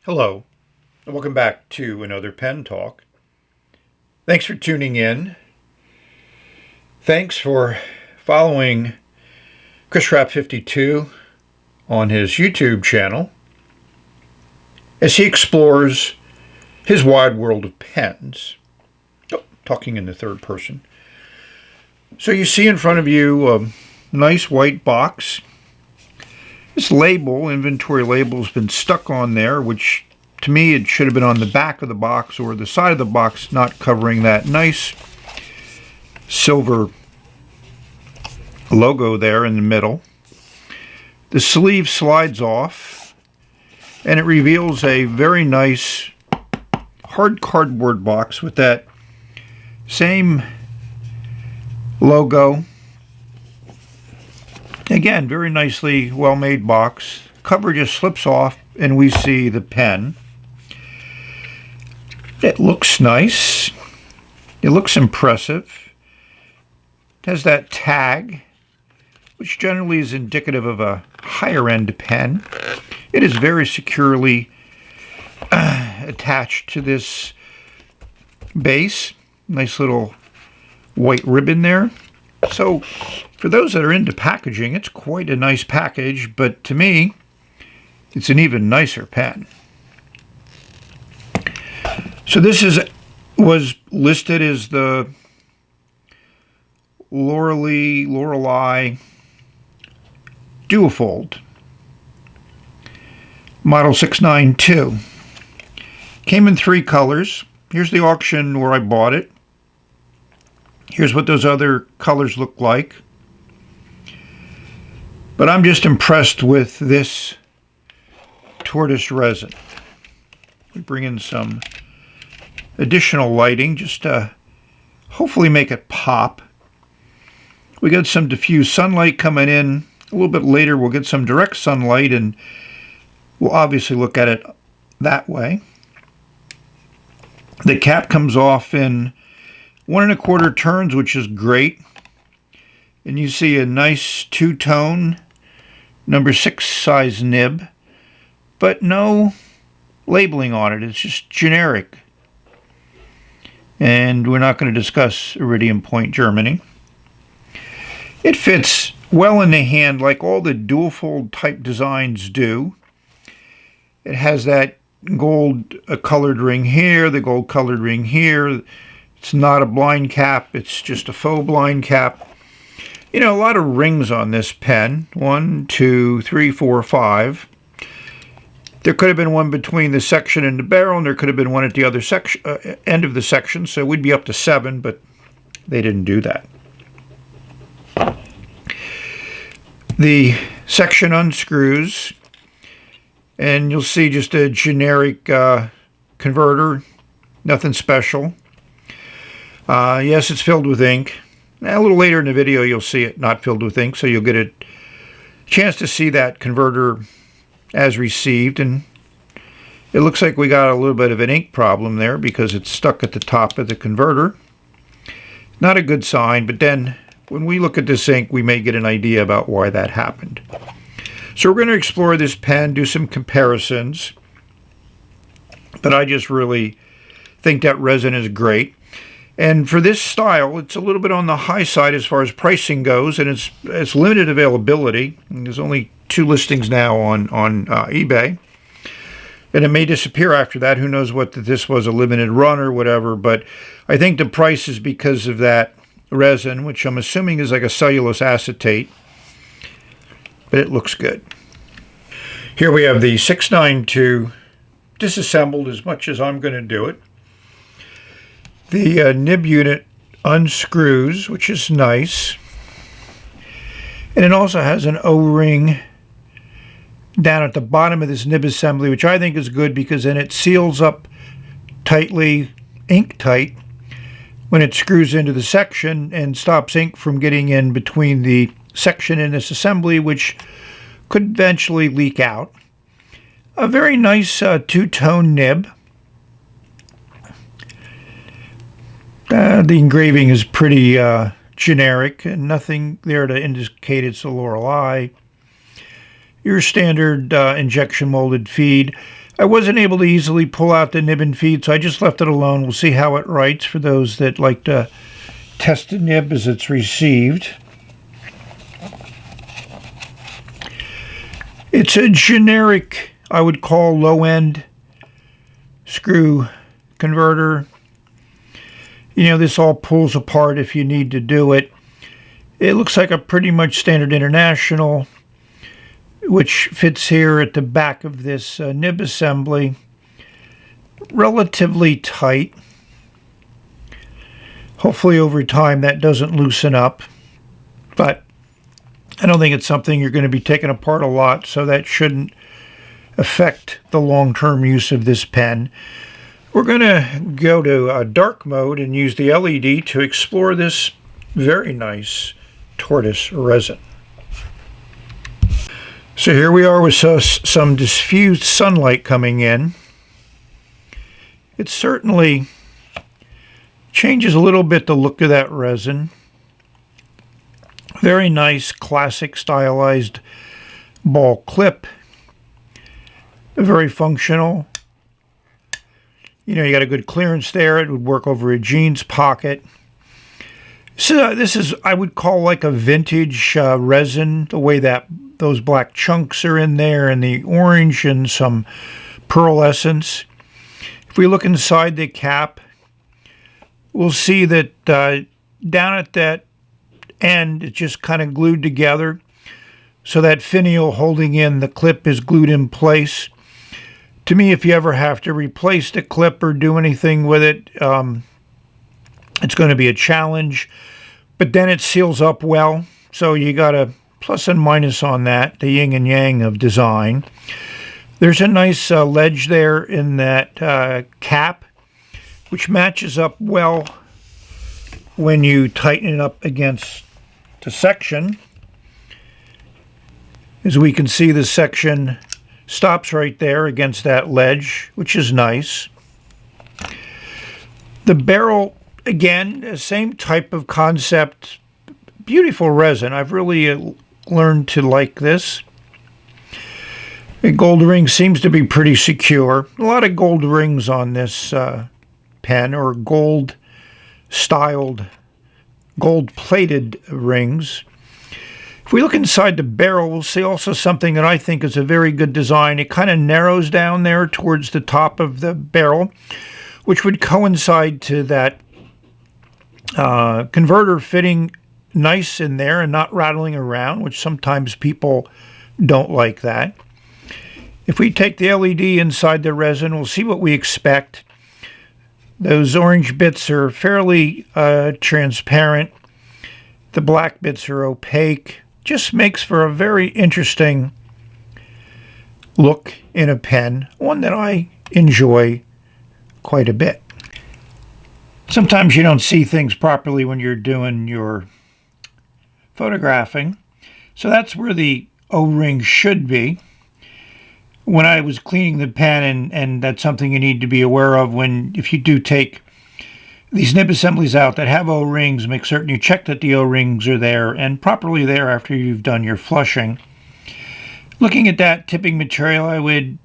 Hello, and welcome back to another pen talk. Thanks for tuning in. Thanks for following ChrisRap52 on his YouTube channel as he explores his wide world of pens. Oh, talking in the third person. So you see in front of you a nice white box. This label, inventory label, has been stuck on there, which to me it should have been on the back of the box or the side of the box, not covering that nice silver logo there in the middle. The sleeve slides off and it reveals a very nice hard cardboard box with that same logo. Again, very nicely well-made box. Cover just slips off and we see the pen. It looks nice. It looks impressive. It has that tag, which generally is indicative of a higher-end pen. It is very securely attached to this base. Nice little white ribbon there. So for those that are into packaging, it's quite a nice package, but to me, it's an even nicer pen. So this was listed as the Lorelei Duofold, model 692. Came in 3 colors. Here's the auction where I bought it. Here's what those other colors look like. But I'm just impressed with this tortoise resin. We bring in some additional lighting just to hopefully make it pop. We got some diffuse sunlight coming in. A little bit later we'll get some direct sunlight and we'll obviously look at it that way. The cap comes off in 1 1/4 turns, which is great. And you see a nice two-tone number 6 size nib, but no labeling on it. It's just generic. And we're not going to discuss iridium point Germany. It fits well in the hand like all the Duofold type designs do. It has that gold colored ring here, the gold colored ring here. It's not a blind cap, it's just a faux blind cap. You know, a lot of rings on this pen. 1, 2, 3, 4, 5. There could have been one between the section and the barrel, and there could have been one at the other section, end of the section, so we'd be up to 7, but they didn't do that. The section unscrews, and you'll see just a generic converter, nothing special. Yes, it's filled with ink. A little later in the video, you'll see it not filled with ink, so you'll get a chance to see that converter as received. And it looks like we got a little bit of an ink problem there because it's stuck at the top of the converter. Not a good sign, but then when we look at this ink, we may get an idea about why that happened. So we're going to explore this pen, do some comparisons, but I just really think that resin is great. And for this style, it's a little bit on the high side as far as pricing goes, and it's limited availability. There's only 2 listings now on eBay, and it may disappear after that. Who knows what this was, a limited run or whatever, but I think the price is because of that resin, which I'm assuming is like a cellulose acetate, but it looks good. Here we have the 692 disassembled as much as I'm going to do it. The nib unit unscrews, which is nice. And it also has an O-ring down at the bottom of this nib assembly, which I think is good because then it seals up tightly, ink tight, when it screws into the section and stops ink from getting in between the section and this assembly, which could eventually leak out. A very nice two-tone nib. The engraving is pretty generic, and nothing there to indicate it's a Lorelei. Your standard injection molded feed. I wasn't able to easily pull out the nib and feed, so I just left it alone. We'll see how it writes for those that like to test the nib as it's received. It's a generic, I would call, low-end screw converter. You know, this all pulls apart if you need to do it. It looks like a pretty much standard international, which fits here at the back of this nib assembly. Relatively tight. Hopefully over time that doesn't loosen up, but I don't think it's something you're going to be taking apart a lot, so that shouldn't affect the long-term use of this pen. We're going to go to dark mode and use the LED to explore this very nice tortoise resin. So here we are with some diffused sunlight coming in. It certainly changes a little bit the look of that resin. Very nice, classic stylized ball clip. Very functional. You know, you got a good clearance there. It would work over a jeans pocket. So this is, I would call, like a vintage resin, the way that those black chunks are in there, and the orange and some pearlescence. If we look inside the cap, we'll see that down at that end, it's just kind of glued together. So that finial holding in the clip is glued in place. To me, if you ever have to replace the clip or do anything with it, it's going to be a challenge. But then it seals up well. So you got a plus and minus on that, the yin and yang of design. There's a nice ledge there in that cap, which matches up well when you tighten it up against the section. As we can see, the section stops right there against that ledge, which is nice. The barrel, again, same type of concept. Beautiful resin. I've really learned to like this. The gold ring seems to be pretty secure. A lot of gold rings on this pen, or gold-styled, gold-plated rings. If we look inside the barrel, we'll see also something that I think is a very good design. It kind of narrows down there towards the top of the barrel, which would coincide to that converter fitting nice in there and not rattling around, which sometimes people don't like that. If we take the LED inside the resin, we'll see what we expect. Those orange bits are fairly transparent. The black bits are opaque. Just makes for a very interesting look in a pen, one that I enjoy quite a bit. Sometimes you don't see things properly when you're doing your photographing, so that's where the O-ring should be. When I was cleaning the pen, and that's something you need to be aware of if you do take these nib assemblies out that have O-rings, make certain you check that the O-rings are there and properly there after you've done your flushing. Looking at that tipping material, I would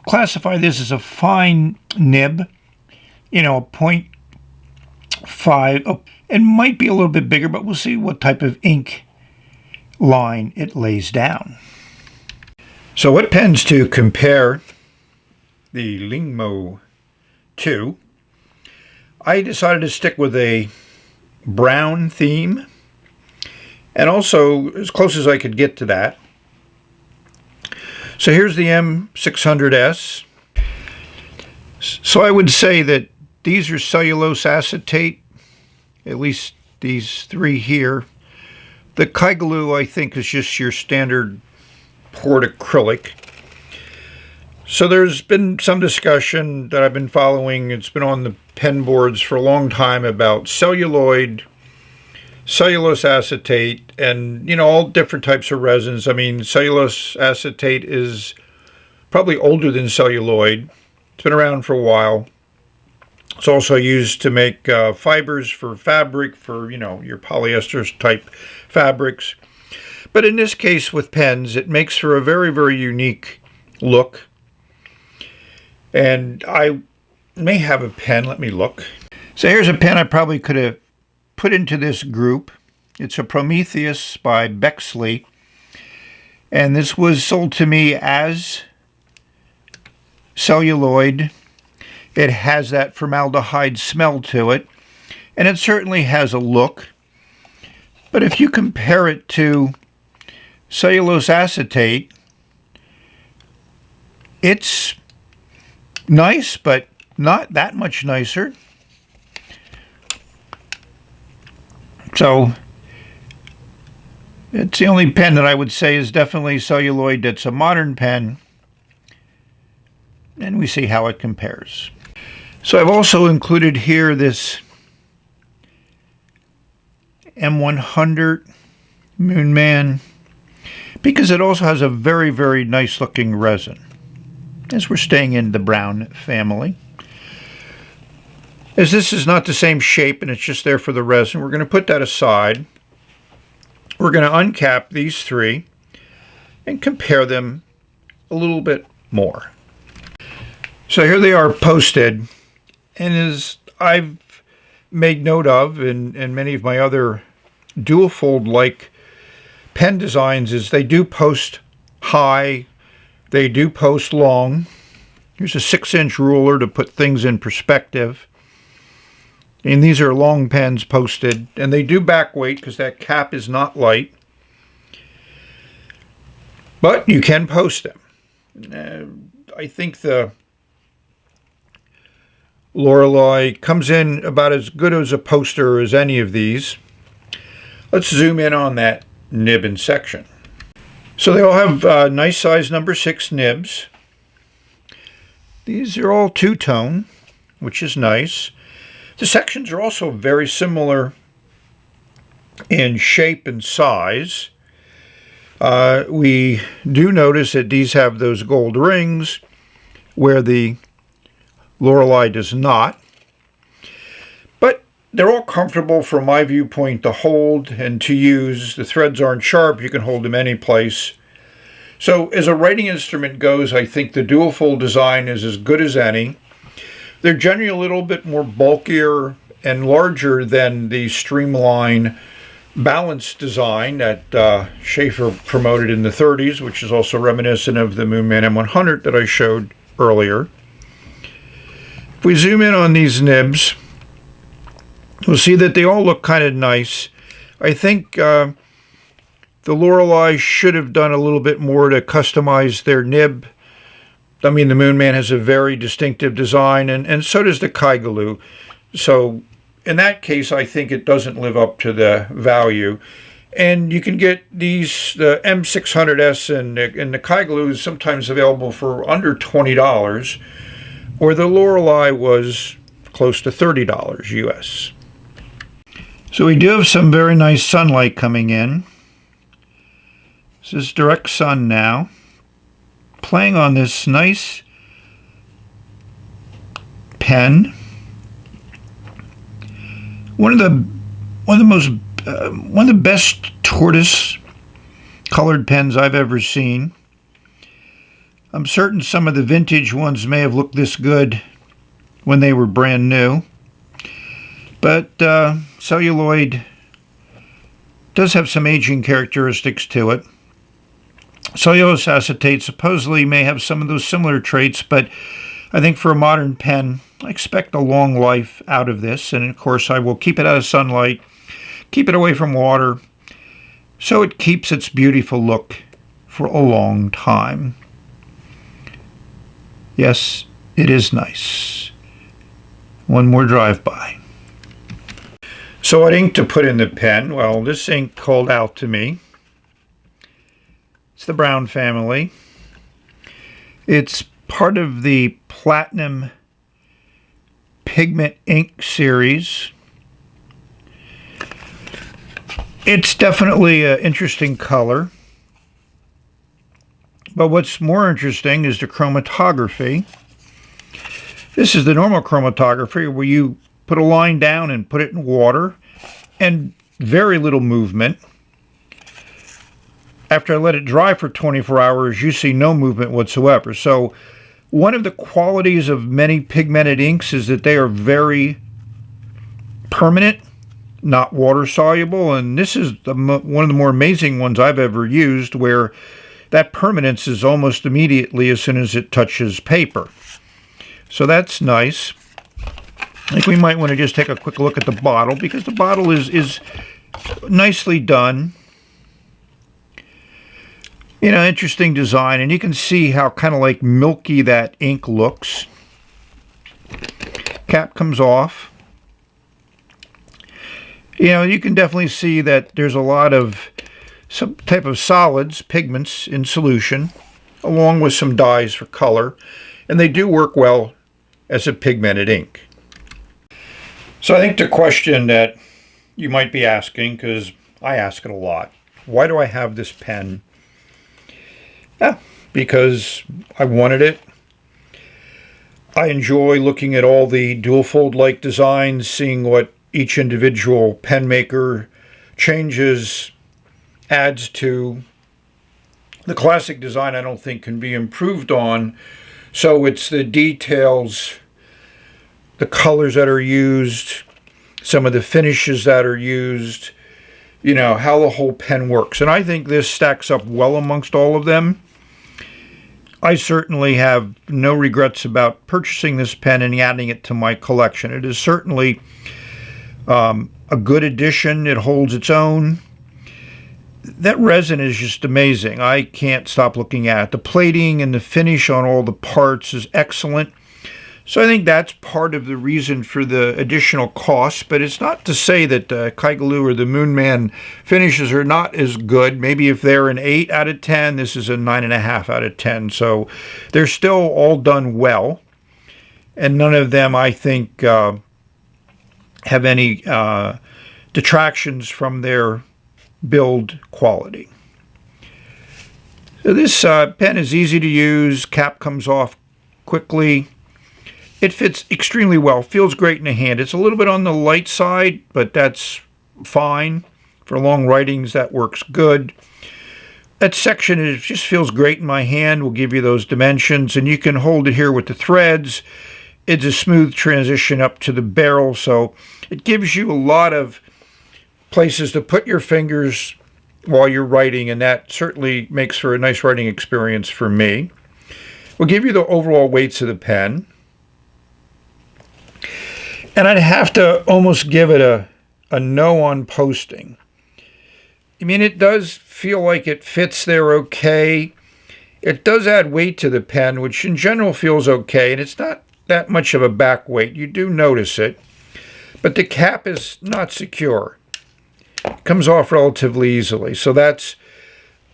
classify this as a fine nib, you know, a 0.5. Oh, it might be a little bit bigger, but we'll see what type of ink line it lays down. So what pens to compare the Lingmo to? I decided to stick with a brown theme, and also as close as I could get to that. So here's the M600S. So I would say that these are cellulose acetate, at least these three here. The Kaiglu, I think, is just your standard poured acrylic. So there's been some discussion that I've been following. It's been on the pen boards for a long time about celluloid, cellulose acetate, and, you know, all different types of resins. I mean, cellulose acetate is probably older than celluloid. It's been around for a while. It's also used to make fibers for fabric, for, you know, your polyester type fabrics. But in this case with pens, it makes for a very, very unique look. And I may have a pen. Let me look. So here's a pen I probably could have put into this group. It's a Prometheus by Bexley. And this was sold to me as celluloid. It has that formaldehyde smell to it. And it certainly has a look. But if you compare it to cellulose acetate, it's nice, but not that much nicer. So it's the only pen that I would say is definitely celluloid that's a modern pen. And we see how it compares. So I've also included here this M100 Moonman because it also has a very, very nice looking resin, as we're staying in the brown family. As this is not the same shape and it's just there for the resin, we're going to put that aside. We're going to uncap these three and compare them a little bit more. So here they are posted, and as I've made note of in many of my other Duofold like pen designs, is they do post high, they do post long. Here's a 6-inch ruler to put things in perspective. And these are long pens posted, and they do back weight because that cap is not light. But you can post them. I think the Lorelei comes in about as good as a poster as any of these. Let's zoom in on that nib and section. So they all have nice size number 6 nibs. These are all two-tone, which is nice. The sections are also very similar in shape and size. We do notice that these have those gold rings where the Lorelei does not. But they're all comfortable from my viewpoint to hold and to use. The threads aren't sharp. You can hold them any place. So as a writing instrument goes, I think the Duofold design is as good as any. They're generally a little bit more bulkier and larger than the streamline balanced design that Schaefer promoted in the 30s, which is also reminiscent of the Moonman M100 that I showed earlier. If we zoom in on these nibs, we'll see that they all look kind of nice. I think the Lorelei should have done a little bit more to customize their nib. I mean, the Moonman has a very distinctive design, and so does the Kaigaloo. So in that case, I think it doesn't live up to the value. And you can get these, the M600S and the Kaigaloo is sometimes available for under $20, where the Lorelei was close to $30 US. So we do have some very nice sunlight coming in. This is direct sun now, playing on this nice pen. One of the best tortoise colored pens I've ever seen. I'm certain some of the vintage ones may have looked this good when they were brand new, but celluloid does have some aging characteristics to it. Cellulose acetate supposedly may have some of those similar traits, but I think for a modern pen, I expect a long life out of this, and of course I will keep it out of sunlight, keep it away from water, so it keeps its beautiful look for a long time. Yes, it is nice. One more drive-by. So what ink to put in the pen? Well, this ink called out to me. It's the Brown family. It's part of the Platinum Pigment Ink series. It's definitely an interesting color. But what's more interesting is the chromatography. This is the normal chromatography where you put a line down and put it in water and very little movement. After I let it dry for 24 hours, you see no movement whatsoever. So One of the qualities of many pigmented inks is that they are very permanent, not water soluble, and this is one of the more amazing ones I've ever used, where that permanence is almost immediately as soon as it touches paper. So that's nice. I think we might want to just take a quick look at the bottle, because the bottle is nicely done. You know, interesting design, and you can see how kind of like milky that ink looks. Cap comes off. You know, you can definitely see that there's a lot of some type of solids, pigments in solution, along with some dyes for color, and they do work well as a pigmented ink. So I think the question that you might be asking, because I ask it a lot, why do I have this pen? Yeah, because I wanted it. I enjoy looking at all the Duofold-like designs, seeing what each individual pen maker changes, adds to. The classic design I don't think can be improved on, so it's the details, the colors that are used, some of the finishes that are used, you know, how the whole pen works. And I think this stacks up well amongst all of them. I certainly have no regrets about purchasing this pen and adding it to my collection. It is certainly a good addition. It holds its own. That resin is just amazing. I can't stop looking at it. The plating and the finish on all the parts is excellent. So I think that's part of the reason for the additional cost, but it's not to say that Kaigaloo or the Moonman finishes are not as good. Maybe if they're an 8 out of 10, this is a 9.5 out of 10. So they're still all done well, and none of them, I think, have any detractions from their build quality. So this pen is easy to use. Cap comes off quickly. It fits extremely well, feels great in the hand. It's a little bit on the light side, but that's fine. For long writings, that works good. That section just feels great in my hand. We'll give you those dimensions, and you can hold it here with the threads. It's a smooth transition up to the barrel, so it gives you a lot of places to put your fingers while you're writing, and that certainly makes for a nice writing experience for me. We'll give you the overall weights of the pen. And I'd have to almost give it a no on posting. I mean, it does feel like it fits there okay. It does add weight to the pen, which in general feels okay, and it's not that much of a back weight. You do notice it, but the cap is not secure. It comes off relatively easily. So that's,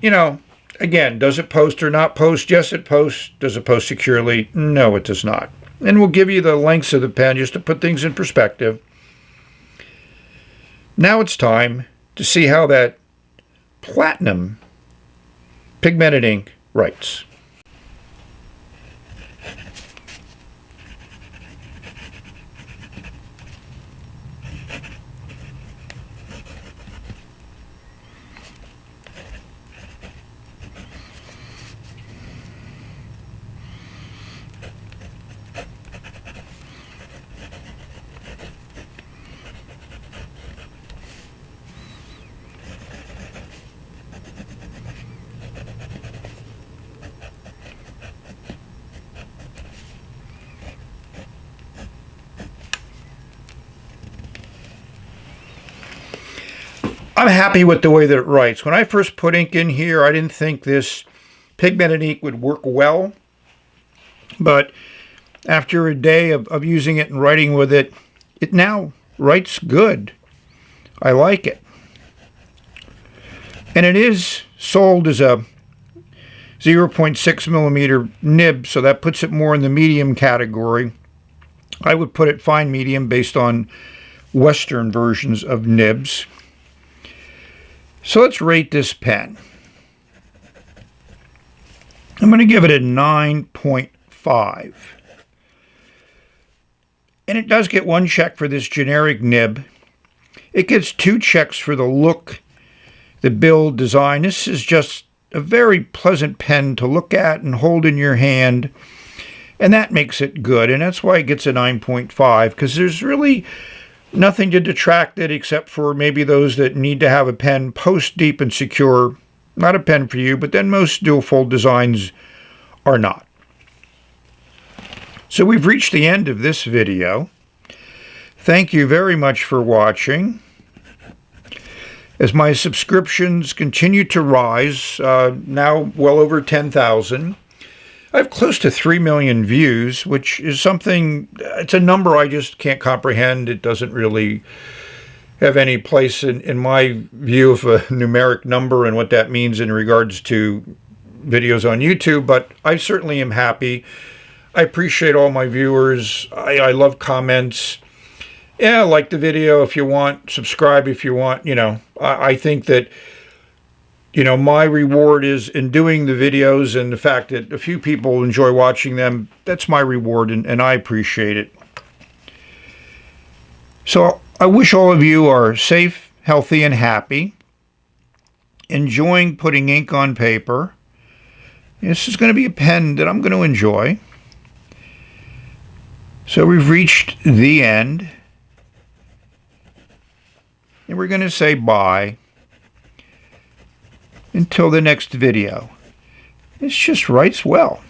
you know, again, does it post or not post? Yes, it posts. Does it post securely? No, it does not. And we'll give you the lengths of the pen just to put things in perspective. Now it's time to see how that platinum pigmented ink writes. I'm happy with the way that it writes. When I first put ink in here, I didn't think this pigmented ink would work well. But after a day of using it and writing with it, it now writes good. I like it. And it is sold as a 0.6 millimeter nib, so that puts it more in the medium category. I would put it fine medium based on Western versions of nibs. So let's rate this pen. I'm going to give it a 9.5. And it does get one check for this generic nib. It gets 2 checks for the look, the build, design. This is just a very pleasant pen to look at and hold in your hand. And that makes it good, and that's why it gets a 9.5, because there's really nothing to detract it except for maybe those that need to have a pen post deep and secure. Not a pen for you, but then most dual-fold designs are not. So we've reached the end of this video. Thank you very much for watching. As my subscriptions continue to rise, now well over 10,000, I have close to 3 million views, which is something, it's a number I just can't comprehend. It doesn't really have any place in my view of a numeric number and what that means in regards to videos on YouTube, but I certainly am happy. I appreciate all my viewers. I love comments. Yeah, like the video if you want, subscribe if you want. I think that my reward is in doing the videos, and the fact that a few people enjoy watching them, that's my reward, and I appreciate it. So I wish all of you are safe, healthy, and happy, enjoying putting ink on paper. This is going to be a pen that I'm going to enjoy. So we've reached the end, and we're going to say bye. Until the next video. This just writes well.